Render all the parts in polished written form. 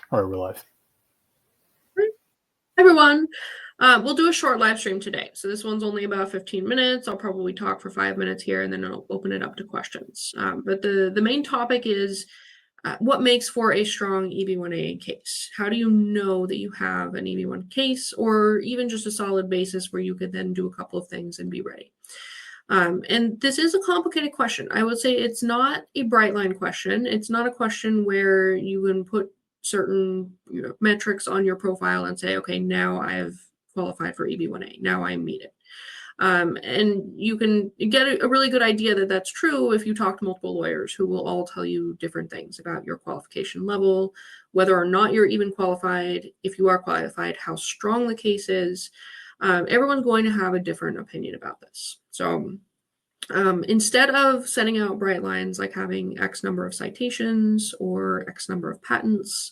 All right, we're live. Hi, everyone. We'll do a short live stream today. So this one's only about 15 minutes. I'll probably talk for 5 minutes here, and then I'll open it up to questions. But the main topic is what makes for a strong EB-1A case? How do you know that you have an EB-1 case, or even just a solid basis where you could then do a couple of things and be ready? And this is a complicated question. I would say it's not a bright line question. It's not a question where you can put certain metrics on your profile and say, okay, now I have qualified for EB-1A. Now I meet it. And you can get a really good idea that that's true if you talk to multiple lawyers who will all tell you different things about your qualification level, whether or not you're even qualified, if you are qualified, how strong the case is. Everyone's going to have a different opinion about this. So instead of setting out bright lines like having X number of citations or X number of patents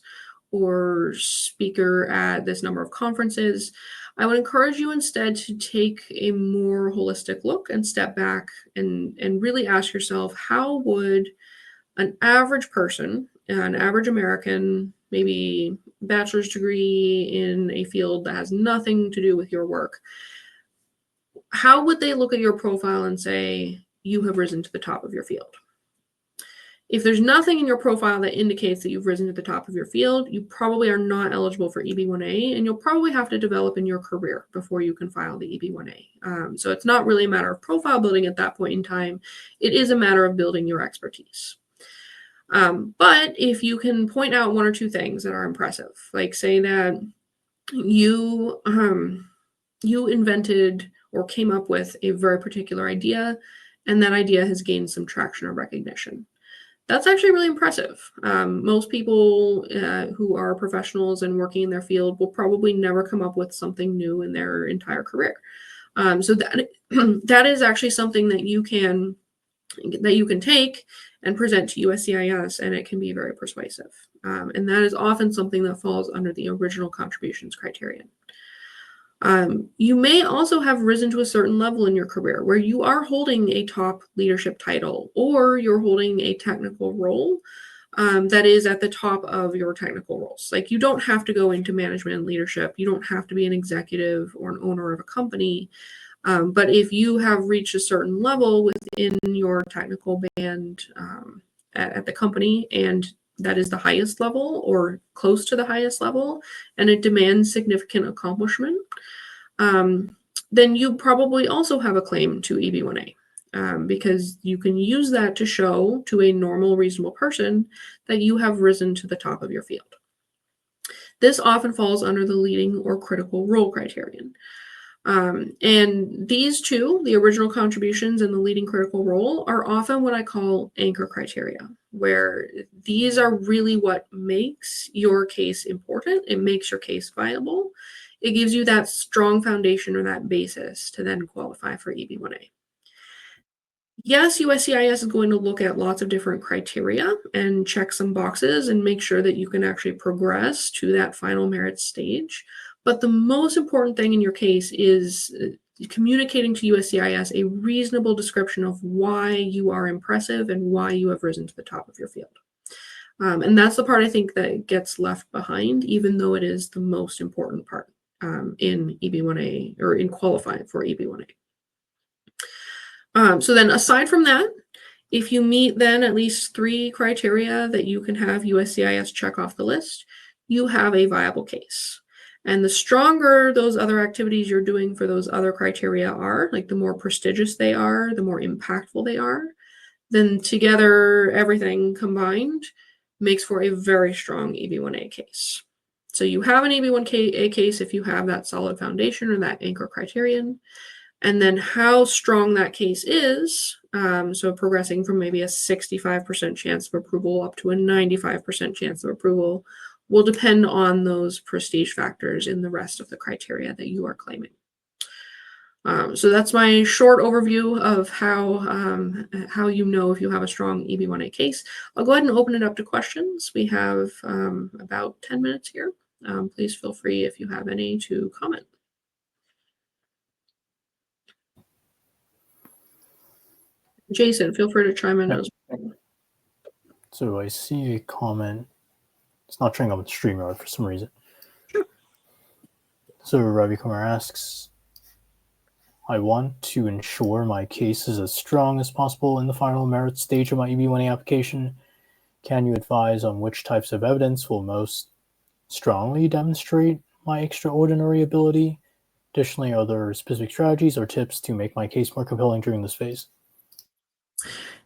or speaker at this number of conferences, I would encourage you instead to take a more holistic look and step back and really ask yourself, how would an average person, an average American, maybe bachelor's degree in a field that has nothing to do with your work, how would they look at your profile and say, you have risen to the top of your field? If there's nothing in your profile that indicates that you've risen to the top of your field, you probably are not eligible for EB-1A, and you'll probably have to develop in your career before you can file the EB-1A. So it's not really a matter of profile building at that point in time. It is a matter of building your expertise. But if you can point out one or two things that are impressive, like say that you invented or came up with a very particular idea, and that idea has gained some traction or recognition. That's actually really impressive. Most people who are professionals and working in their field will probably never come up with something new in their entire career. So that is actually something that you can take and present to USCIS, and it can be very persuasive. And that is often something that falls under the original contributions criterion. You may also have risen to a certain level in your career where you are holding a top leadership title, or you're holding a technical role that is at the top of your technical roles. Like, you don't have to go into management and leadership. You don't have to be an executive or an owner of a company. But if you have reached a certain level within your technical band at the company, and that is the highest level or close to the highest level, and it demands significant accomplishment, then you probably also have a claim to EB-1A, because you can use that to show to a normal, reasonable person that you have risen to the top of your field. This often falls under the leading or critical role criterion. And these two, the original contributions and the leading critical role, are often what I call anchor criteria, where these are really what makes your case important. It makes your case viable. It gives you that strong foundation or that basis to then qualify for EB-1A. Yes, USCIS is going to look at lots of different criteria and check some boxes and make sure that you can actually progress to that final merit stage. But the most important thing in your case is communicating to USCIS a reasonable description of why you are impressive and why you have risen to the top of your field. And that's the part I think that gets left behind, even though it is the most important part in EB-1A, or in qualifying for EB-1A. So then aside from that, if you meet then at least 3 criteria that you can have USCIS check off the list, you have a viable case. And the stronger those other activities you're doing for those other criteria are, like the more prestigious they are, the more impactful they are, then together, everything combined makes for a very strong EB-1A case. So you have an EB-1A case if you have that solid foundation or that anchor criterion. And then how strong that case is, so progressing from maybe a 65% chance of approval up to a 95% chance of approval, will depend on those prestige factors in the rest of the criteria that you are claiming. So that's my short overview of how you know if you have a strong EB-1A case. I'll go ahead and open it up to questions. We have about 10 minutes here. Please feel free, if you have any, to comment. Jason, feel free to chime in as well. So I see a comment It's not showing up on StreamYard for some reason. Sure. So Ravi Kumar asks, I want to ensure my case is as strong as possible in the final merit stage of my EB-1A application. Can you advise on which types of evidence will most strongly demonstrate my extraordinary ability? Additionally, are there specific strategies or tips to make my case more compelling during this phase?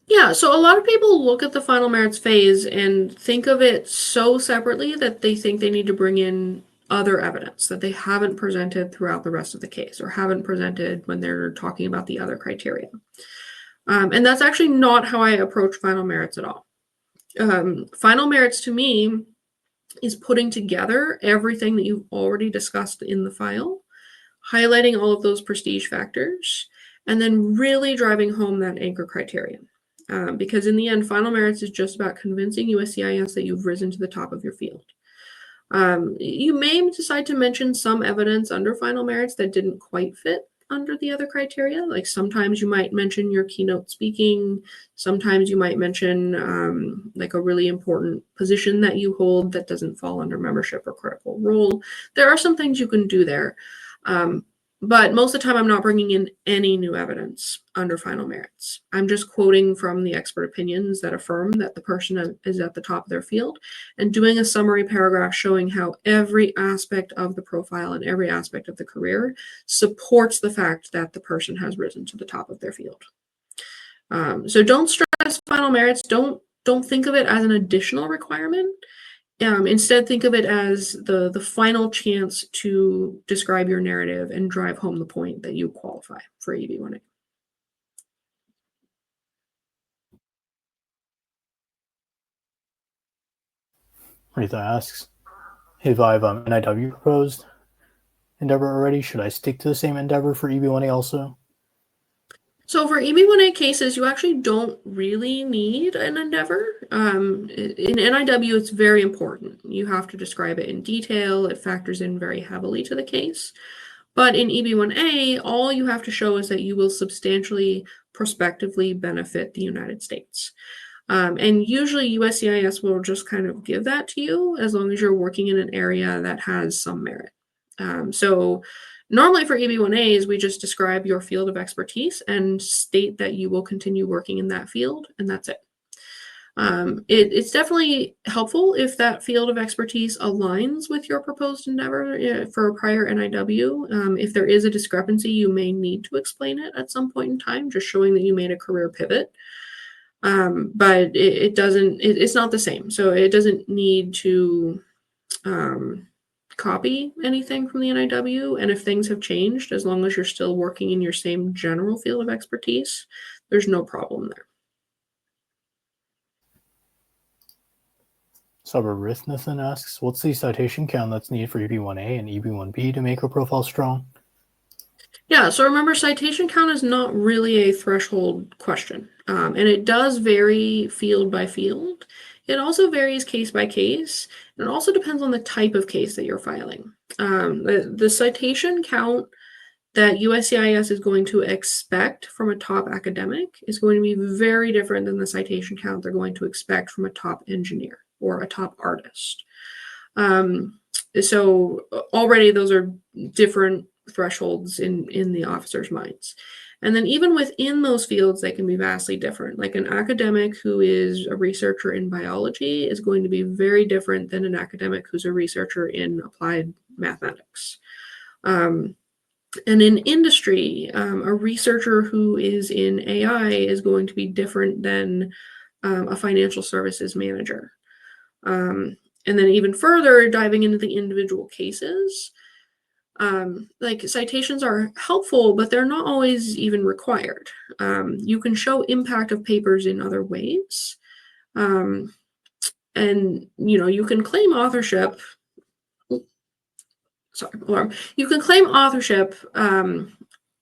Yeah, so a lot of people look at the final merits phase and think of it so separately that they think they need to bring in other evidence that they haven't presented throughout the rest of the case or haven't presented when they're talking about the other criteria. And that's actually not how I approach final merits at all. Final merits to me is putting together everything that you've already discussed in the file, highlighting all of those prestige factors, and then really driving home that anchor criterion. Because in the end, final merits is just about convincing USCIS that you've risen to the top of your field. You may decide to mention some evidence under final merits that didn't quite fit under the other criteria. Like sometimes you might mention your keynote speaking. Sometimes you might mention like a really important position that you hold that doesn't fall under membership or critical role. There are some things you can do there. But most of the time, I'm not bringing in any new evidence under final merits. I'm just quoting from the expert opinions that affirm that the person is at the top of their field and doing a summary paragraph showing how every aspect of the profile and every aspect of the career supports the fact that the person has risen to the top of their field. So don't stress final merits. Don't think of it as an additional requirement. Instead, think of it as the final chance to describe your narrative and drive home the point that you qualify for EB-1A. Rita asks, if I have an NIW proposed endeavor already, should I stick to the same endeavor for EB-1A also? So for EB-1A cases, you actually don't really need an endeavor. In NIW, it's very important. You have to describe it in detail. It factors in very heavily to the case. But in EB-1A, all you have to show is that you will substantially prospectively benefit the United States. And usually USCIS will just kind of give that to you as long as you're working in an area that has some merit. So normally for EB-1As, we just describe your field of expertise and state that you will continue working in that field, and that's it. It's definitely helpful if that field of expertise aligns with your proposed endeavor for a prior NIW. If there is a discrepancy, you may need to explain it at some point in time, just showing that you made a career pivot. But it's not the same. So it doesn't need to copy anything from the NIW. And if things have changed, as long as you're still working in your same general field of expertise, there's no problem there. Sabarithnathan asks, what's the citation count that's needed for EB-1A and EB-1B to make a profile strong? Yeah, so remember, citation count is not really a threshold question, and it does vary field by field. It also varies case by case, and it also depends on the type of case that you're filing. The citation count that USCIS is going to expect from a top academic is going to be very different than the citation count they're going to expect from a top engineer or a top artist. So already those are different thresholds in the officers' minds. And then even within those fields, they can be vastly different. Like an academic who is a researcher in biology is going to be very different than an academic who's a researcher in applied mathematics. And in industry, a researcher who is in AI is going to be different than a financial services manager. And then even further, diving into the individual cases, like citations are helpful, but they're not always even required. You can show impact of papers in other ways. And, you can claim authorship. You can claim authorship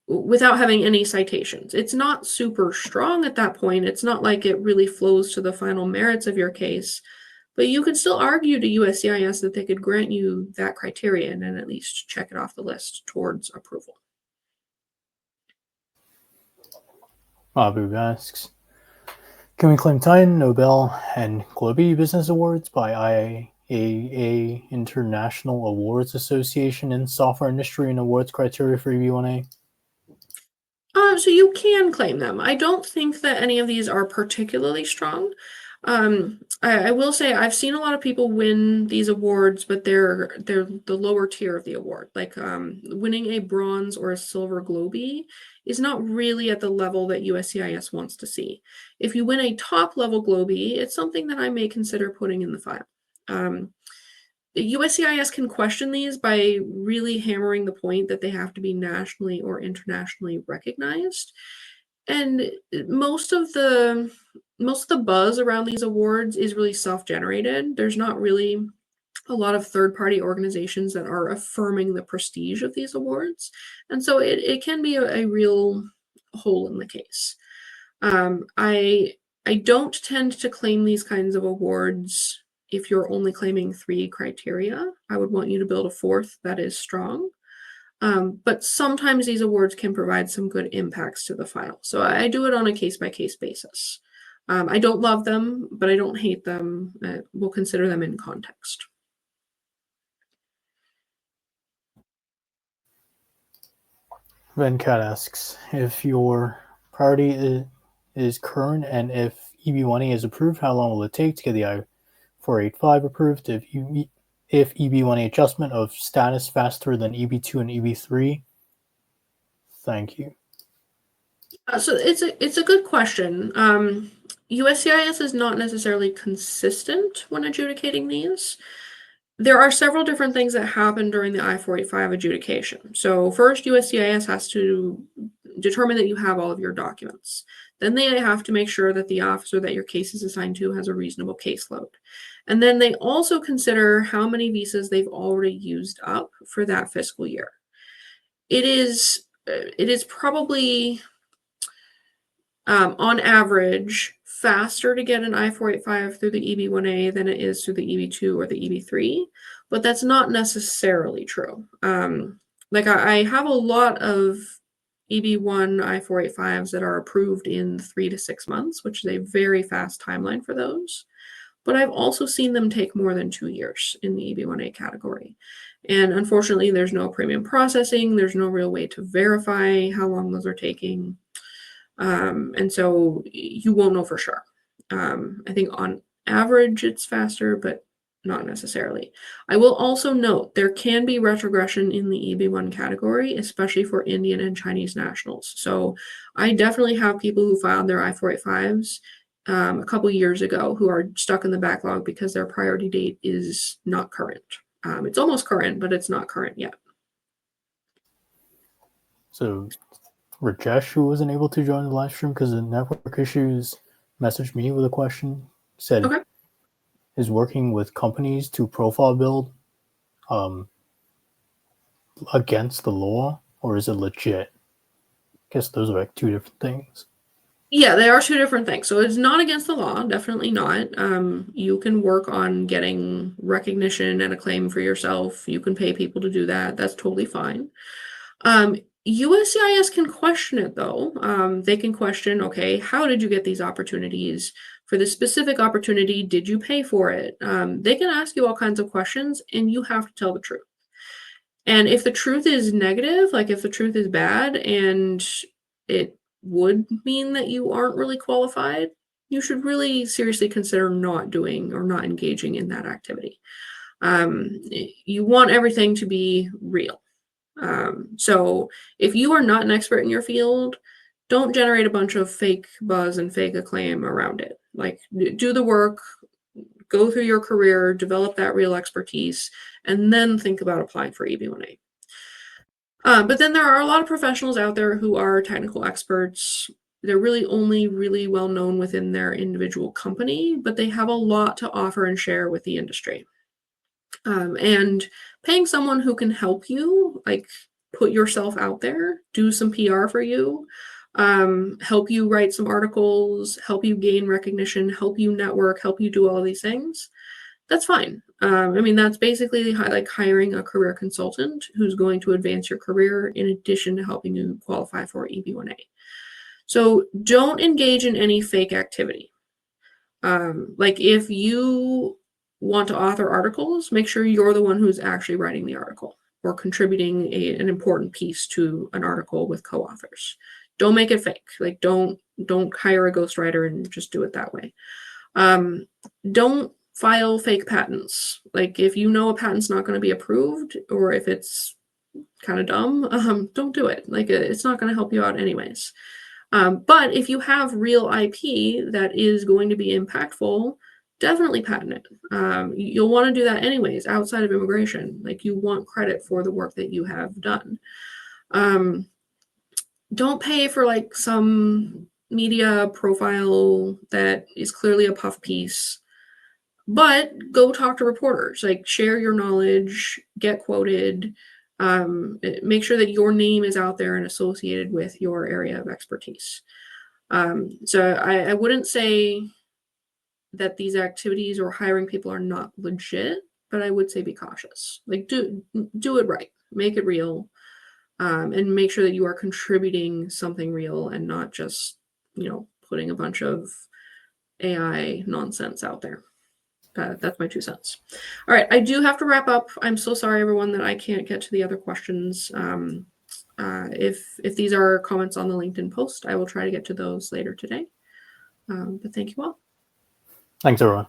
without having any citations. It's not super strong at that point. It's not like it really flows to the final merits of your case. But you can still argue to USCIS that they could grant you that criterion and at least check it off the list towards approval. Abu asks, can we claim Titan, Nobel, and Globee Business Awards by EB-1A International Awards Association in software industry and awards criteria for EB-1A? So you can claim them. I don't think that any of these are particularly strong. I will say I've seen a lot of people win these awards, but they're the lower tier of the award. Like winning a bronze or a silver Globee is not really at the level that USCIS wants to see. If you win a top level Globee, it's something that I may consider putting in the file. USCIS can question these by really hammering the point that they have to be nationally or internationally recognized. And most of the buzz around these awards is really self-generated. There's not really a lot of third-party organizations that are affirming the prestige of these awards. And so it can be a real hole in the case. I don't tend to claim these kinds of awards if you're only claiming 3 criteria. I would want you to build a 4th that is strong. But sometimes these awards can provide some good impacts to the file. So I do it on a case-by-case basis. I don't love them, but I don't hate them. We'll consider them in context. Venkat asks, if your priority is current and if EB-1A is approved, how long will it take to get the I-485 approved? If EB-1A adjustment of status faster than EB-2 and EB-3? Thank you. So it's a good question. USCIS is not necessarily consistent when adjudicating these. There are several different things that happen during the I-485 adjudication. So first, USCIS has to determine that you have all of your documents. Then they have to make sure that the officer that your case is assigned to has a reasonable caseload. And then they also consider how many visas they've already used up for that fiscal year. It is probably on average faster to get an I-485 through the EB-1A than it is through the EB-2 or the EB-3, but that's not necessarily true. Like I have a lot of EB-1 I-485s that are approved in 3 to 6 months, which is a very fast timeline for those. But I've also seen them take more than 2 years in the EB-1A category. And unfortunately, there's no premium processing. There's no real way to verify how long those are taking. And so you won't know for sure. I think on average it's faster, but not necessarily. I will also note there can be retrogression in the EB-1 category, especially for Indian and Chinese nationals. So I definitely have people who filed their I-485s a couple years ago who are stuck in the backlog because their priority date is not current. It's almost current, but it's not current yet. So Rajesh, who wasn't able to join the live stream because of network issues, messaged me with a question. Said, Okay. is working with companies to profile build against the law, or is it legit? I guess those are like 2 different things. Yeah, they are 2 different things. So it's not against the law, definitely not. You can work on getting recognition and acclaim for yourself. You can pay people to do that. That's totally fine. USCIS can question it though. They can question, okay, how did you get these opportunities? For this specific opportunity, did you pay for it? They can ask you all kinds of questions and you have to tell the truth. And if the truth is negative, like if the truth is bad and it would mean that you aren't really qualified, you should really seriously consider not doing or not engaging in that activity. You want everything to be real. So if you are not an expert in your field, don't generate a bunch of fake buzz and fake acclaim around it. Like do the work, go through your career, develop that real expertise, and then think about applying for EB-1A. But then there are a lot of professionals out there who are technical experts. They're really only really well known within their individual company, but they have a lot to offer and share with the industry. And paying someone who can help you, like put yourself out there, do some PR for you, help you write some articles, help you gain recognition, help you network, help you do all these things, that's fine. I mean, that's basically like hiring a career consultant who's going to advance your career in addition to helping you qualify for EB-1A. So don't engage in any fake activity. Like if you want to author articles, make sure you're the one who's actually writing the article or contributing an important piece to an article with co-authors. Don't make it fake. Like don't hire a ghostwriter and just do it that way. Don't file fake patents. Like if you know a patent's not going to be approved, or if it's kind of dumb, don't do it. Like it's not going to help you out anyways. But if you have real IP that is going to be impactful, definitely patent it. You'll want to do that anyways outside of immigration. Like you want credit for the work that you have done. Don't pay for like some media profile that is clearly a puff piece, but go talk to reporters. Like share your knowledge, get quoted, make sure that your name is out there and associated with your area of expertise. So I wouldn't say that these activities or hiring people are not legit, but I would say be cautious. Like do it right, make it real, and make sure that you are contributing something real and not just, putting a bunch of AI nonsense out there. That's my 2 cents. All right, I do have to wrap up. I'm so sorry, everyone, that I can't get to the other questions. If these are comments on the LinkedIn post, I will try to get to those later today. But thank you all. Thanks, everyone.